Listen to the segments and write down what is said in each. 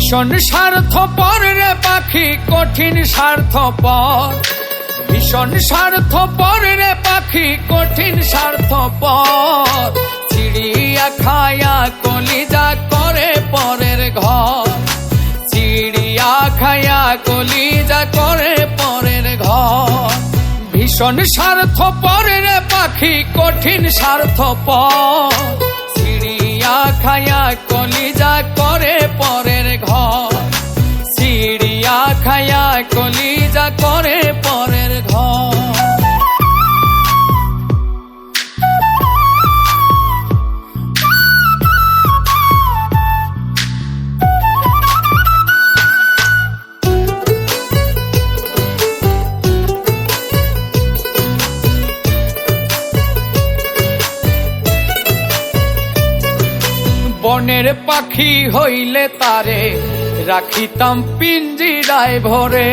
ভীষণ স্বার্থপর রে পাখি, কঠিন স্বার্থপর। ভীষণ স্বার্থপর রে পাখি, কঠিন স্বার্থপর। চিড়িয়া খায়া কলিজা করে পরের ঘর। চিড়িয়া খায়া কলিজা করে পরের ঘর। ভীষণ স্বার্থপর রে পাখি, কঠিন স্বার্থপর। চিড়িয়া খায়া কলিজা করে পরের ঘর। চিড়িয়া খায়া কলিজা করে পরের ঘর। বনের পাখি হইলে তারে রাখিতাম পিঞ্জিরায় ভরে।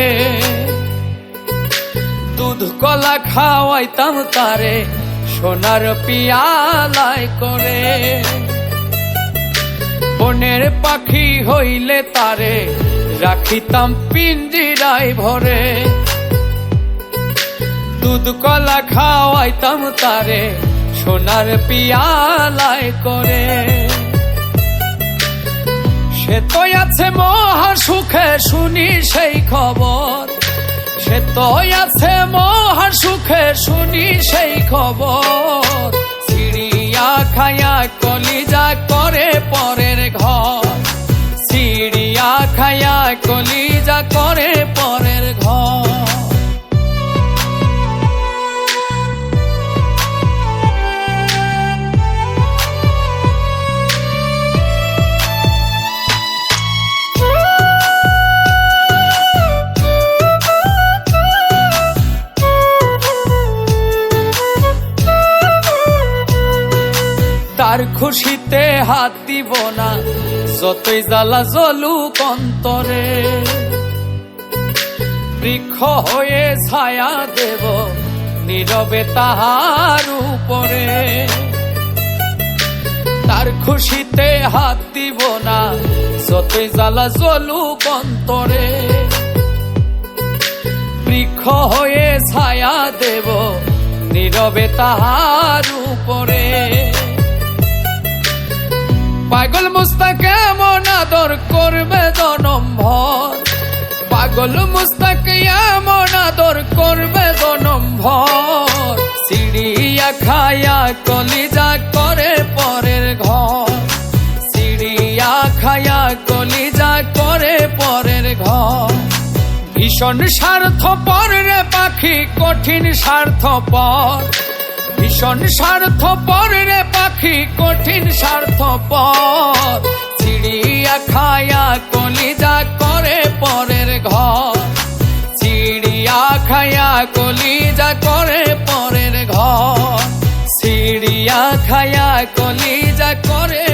দুধ কলা খাওয়াইতাম তারে সোনার পিয়ালায় করে। বনের পাখি হইলে তারে রাখিতাম পিঞ্জিরায় ভরে। দুধ কলা খাওয়াইতাম তারে সোনার পিয়ালায় করে। সে তো আছে মহা সুখে শুনি সেই খবর। সে তো আছে মহা সুখে শুনি সেই খবর। চিড়িয়া খায়া কলিজা করে পরের ঘর। চিড়িয়া খায়া কলিজা করে পরের ঘর। তার খুশিতে হাত দিব না, যতই জ্বালা জ্বলুক অন্তরে। বৃক্ষ হয়ে ছায়া দেব নীরবে তাহার উপরে। তার খুশিতে হাত দিব না, যতই জ্বালা জ্বলুক অন্তরে। বৃক্ষ হয়ে ছায়া দেব নীরবে তাহার উপরে। পাগল মুস্তাক এমন আদর করবে জনম ভর। পাগল মুস্তাক এমন আদর করবে জনম ভর। চিড়িয়া খায়া কলিজা করে পরের ঘর। চিড়িয়া খায়া কলিজা করে পরের ঘর। ভীষণ স্বার্থপর রে পাখি, কঠিন স্বার্থপর। ভীষণ স্বার্থপর রে পাখি, কঠিন স্বার্থপর। চিড়িয়া খায়া কলিজা করে পরের ঘর। চিড়িয়া খায়া কলিজা করে পরের ঘর। চিড়িয়া খায়া কলিজা করে